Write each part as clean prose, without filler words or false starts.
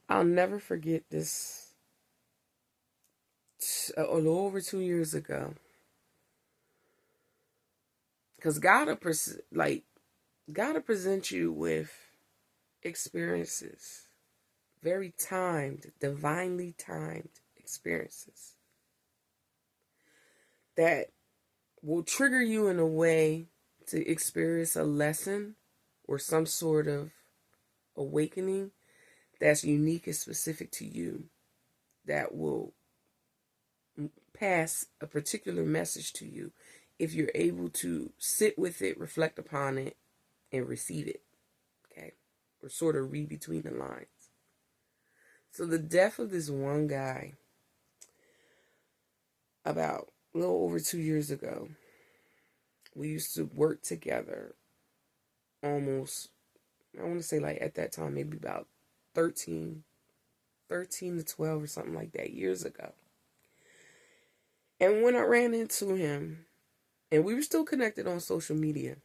I'll never forget this. A little over 2 years ago, because gotta present you with experiences, very timed, divinely timed experiences that will trigger you in a way to experience a lesson or some sort of awakening that's unique and specific to you, that will pass a particular message to you if you're able to sit with it, reflect upon it, and receive it. Okay? Or sort of read between the lines. So the death of this one guy about a little over 2 years ago, we used to work together almost, I want to say like at that time, maybe about 13, 13 to 12 or something like that years ago. And when I ran into him, and we were still connected on social media,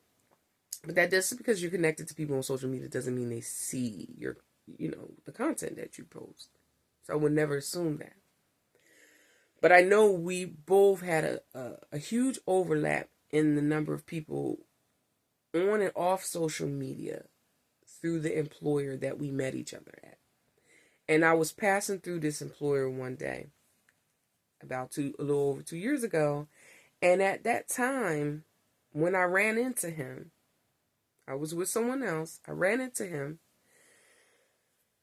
but that just because you're connected to people on social media doesn't mean they see your, the content that you post. So I would never assume that. But I know we both had a huge overlap in the number of people on and off social media through the employer that we met each other at. And I was passing through this employer one day, a little over 2 years ago. And at that time, when I ran into him, I was with someone else. I ran into him.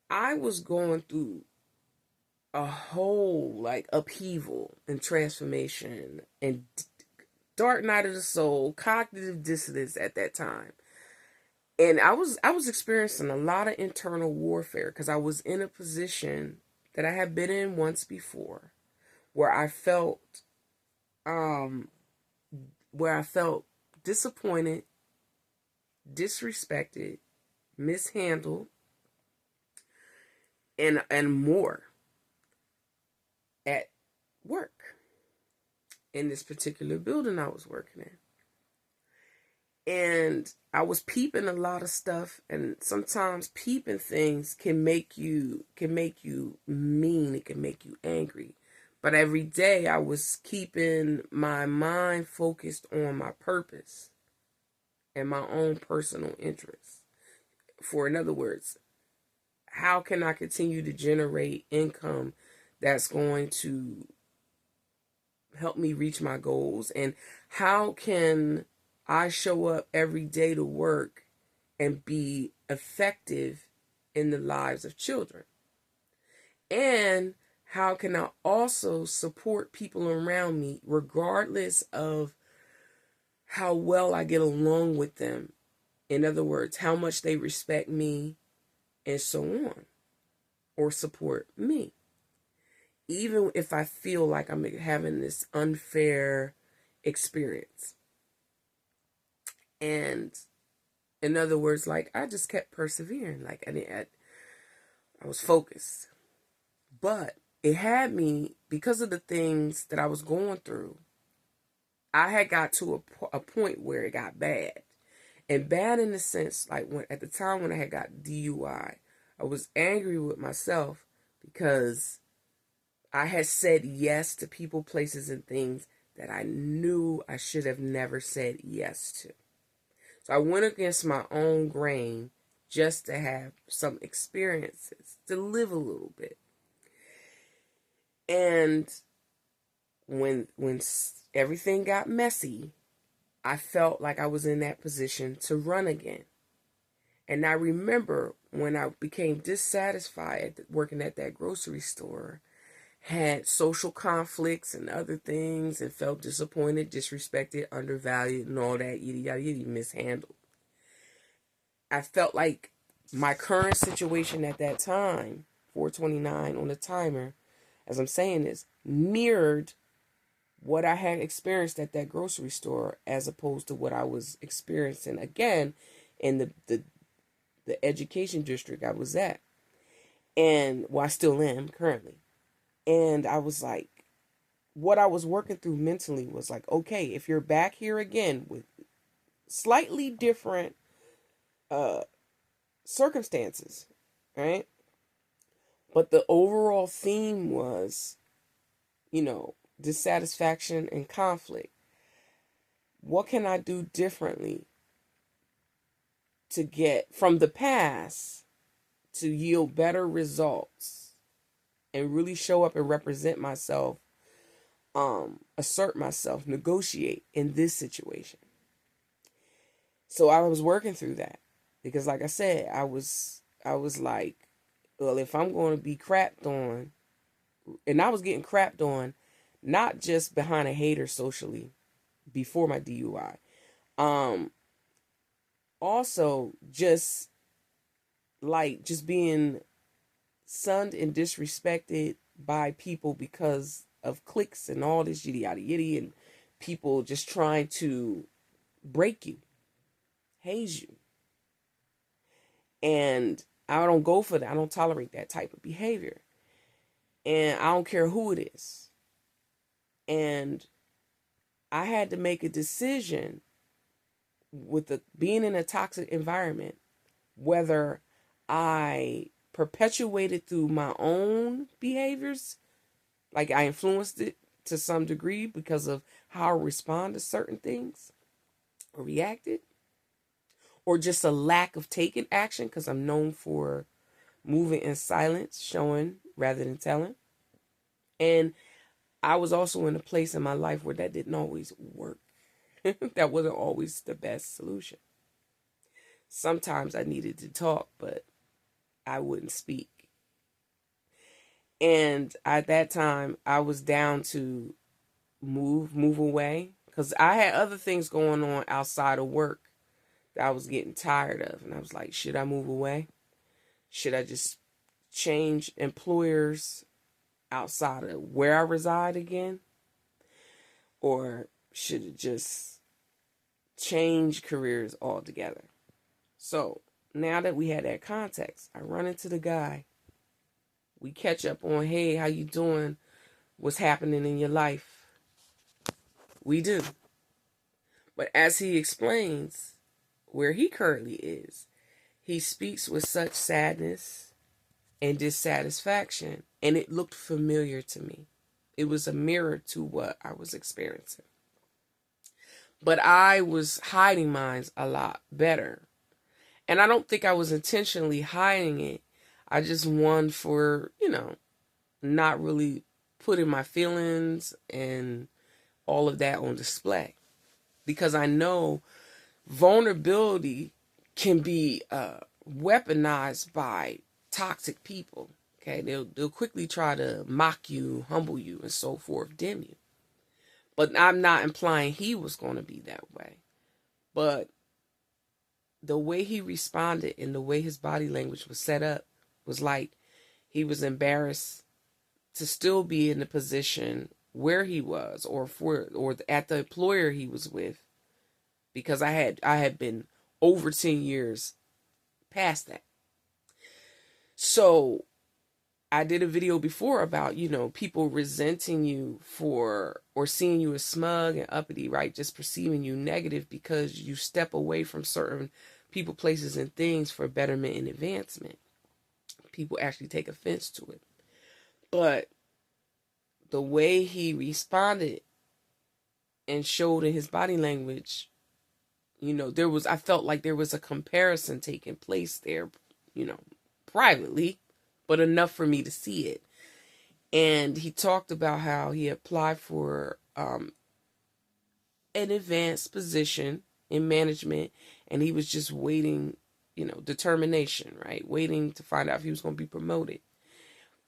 I was going through a whole like upheaval and transformation and dark night of the soul, cognitive dissonance at that time. And I was experiencing a lot of internal warfare because I was in a position that I had been in once before, where I felt um where I felt disappointed, disrespected, mishandled, and more at work in this particular building I was working in. And I was peeping a lot of stuff, and sometimes peeping things can make you mean, it can make you angry. But every day I was keeping my mind focused on my purpose and my own personal interests. For in other words, how can I continue to generate income that's going to help me reach my goals? And how can I show up every day to work and be effective in the lives of children? And how can I also support people around me regardless of how well I get along with them? In other words, how much they respect me and so on, or support me. Even if I feel like I'm having this unfair experience. And in other words, like I just kept persevering. Like I was focused. But it had me, because of the things that I was going through, I had got to a point where it got bad. And bad in the sense, like at the time when I had got DUI, I was angry with myself because I had said yes to people, places, and things that I knew I should have never said yes to. So I went against my own grain just to have some experiences, to live a little bit. And when everything got messy, I felt like I was in that position to run again. And I remember when I became dissatisfied working at that grocery store, had social conflicts and other things, and felt disappointed, disrespected, undervalued, and all that, yada yada yada, mishandled. I felt like my current situation at that time, 4:29 on the timer, as I'm saying this, mirrored what I had experienced at that grocery store, as opposed to what I was experiencing again in the education district I was at, and I still am currently. And I was like, what I was working through mentally was like, okay, if you're back here again with slightly different uh circumstances, right? But the overall theme was, dissatisfaction and conflict. What can I do differently to get from the past to yield better results and really show up and represent myself, assert myself, negotiate in this situation? So I was working through that because, like I said, I was like, well, if I'm going to be crapped on, and I was getting crapped on, not just behind a hater socially before my DUI, also just being sunned and disrespected by people because of clicks and all this yitty yada yitty, and people just trying to break you, haze you. And I don't go for that. I don't tolerate that type of behavior. And I don't care who it is. And I had to make a decision with being in a toxic environment, whether I perpetuated through my own behaviors, like I influenced it to some degree because of how I respond to certain things or reacted, or just a lack of taking action because I'm known for moving in silence, showing rather than telling. And I was also in a place in my life where that didn't always work. That wasn't always the best solution. Sometimes I needed to talk, but I wouldn't speak. And at that time, I was down to move away because I had other things going on outside of work that I was getting tired of. And I was like, should I move away? Should I just change employers outside of where I reside again? Or should it just change careers altogether? So now that we had that context, I run into the guy. We catch up on, hey, how you doing? What's happening in your life? We do. But as he explains where he currently is, he speaks with such sadness and dissatisfaction, and it looked familiar to me. It was a mirror to what I was experiencing. But I was hiding mine a lot better. And I don't think I was intentionally hiding it. I just won for, not really putting my feelings and all of that on display. Because I know vulnerability can be weaponized by toxic people. Okay, they'll quickly try to mock you, humble you, and so forth, dim you. But I'm not implying he was going to be that way. But the way he responded and the way his body language was set up was like he was embarrassed to still be in the position where he was, or at the employer he was with, because I had been over 10 years past that. So I did a video before about, people resenting you for, or seeing you as smug and uppity, right? Just perceiving you negative because you step away from certain people, places, and things for betterment and advancement. People actually take offense to it. But the way he responded and showed in his body language, I felt like there was a comparison taking place there, privately, but enough for me to see it. And he talked about how he applied for an advanced position in management, and he was just waiting, determination, right? Waiting to find out if he was going to be promoted.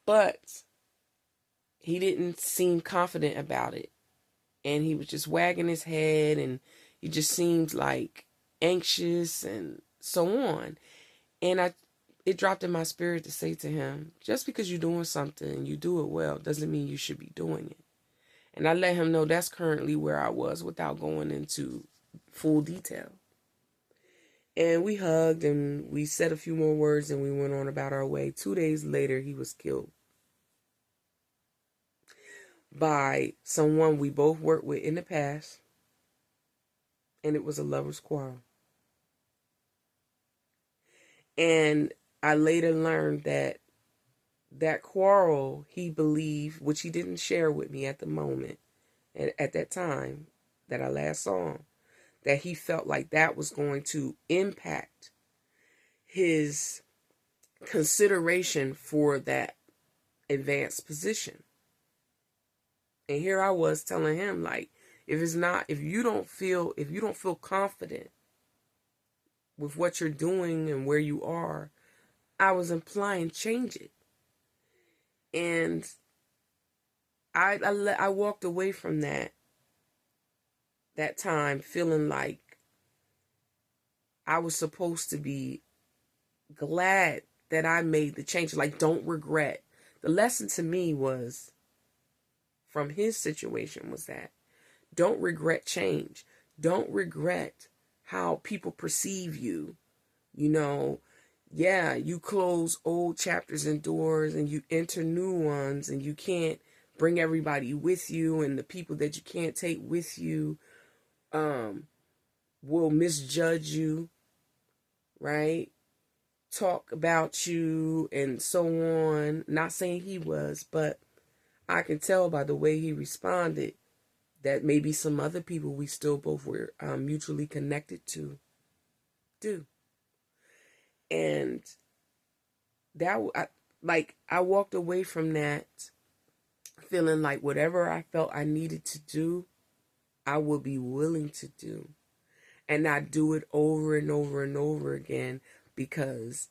But he didn't seem confident about it. And he was just wagging his head, and he just seemed like anxious and so on. And it dropped in my spirit to say to him, just because you're doing something and you do it well doesn't mean you should be doing it. And I let him know that's currently where I was without going into full detail. And we hugged and we said a few more words and we went on about our way. 2 days later, he was killed by someone we both worked with in the past. And it was a lover's quarrel. And I later learned that that quarrel, he believed, which he didn't share with me at the moment, at that time that I last saw him, that he felt like that was going to impact his consideration for that advanced position. And here I was telling him, like, if you don't feel confident with what you're doing and where you are, I was implying change it. And I walked away from that time feeling like I was supposed to be glad that I made the change. Like, don't regret. The lesson to me was, from his situation, was that don't regret change. Don't regret how people perceive you. You know, yeah, you close old chapters and doors and you enter new ones, and you can't bring everybody with you, and the people that you can't take with you will misjudge you, right? Talk about you and so on. Not saying he was, but I can tell by the way he responded that maybe some other people we still both were mutually connected to do. And I walked away from that feeling like whatever I felt I needed to do, I would be willing to do. And I do it over and over and over again, because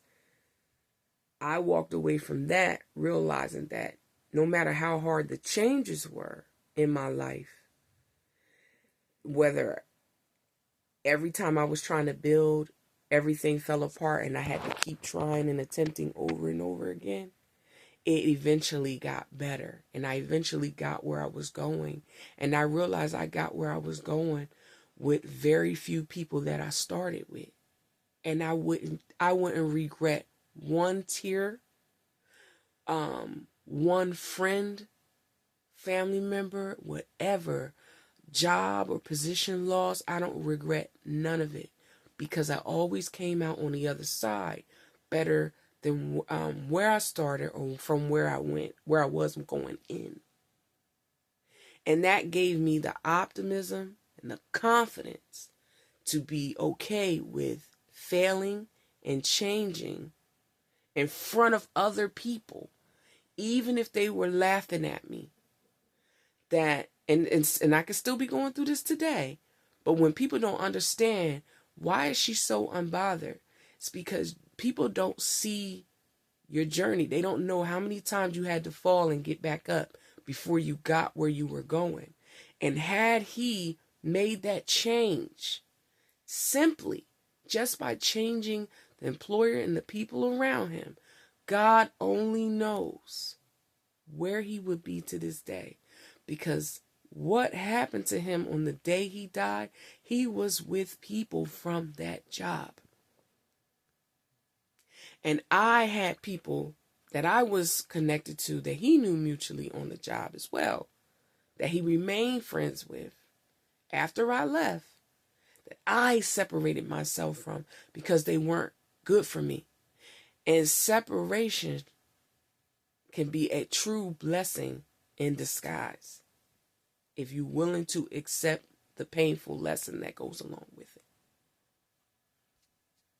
I walked away from that realizing that no matter how hard the changes were in my life, whether every time I was trying to build, everything fell apart and I had to keep trying and attempting over and over again, it eventually got better. And I eventually got where I was going. And I realized I got where I was going with very few people that I started with. And I wouldn't regret one tear, one friend, family member, whatever, job or position lost. I don't regret none of it, because I always came out on the other side better than where I started, or from where I was going in. And that gave me the optimism and the confidence to be okay with failing and changing in front of other people, even if they were laughing at me. That and I could still be going through this today, but when people don't understand why is she so unbothered, it's because people don't see your journey. They don't know how many times you had to fall and get back up before you got where you were going. And had he made that change simply just by changing the employer and the people around him, God only knows where he would be to this day. Because what happened to him on the day he died, he was with people from that job. And I had people that I was connected to that he knew mutually on the job as well, that he remained friends with after I left, that I separated myself from because they weren't good for me. And separation can be a true blessing in disguise if you're willing to accept the painful lesson that goes along with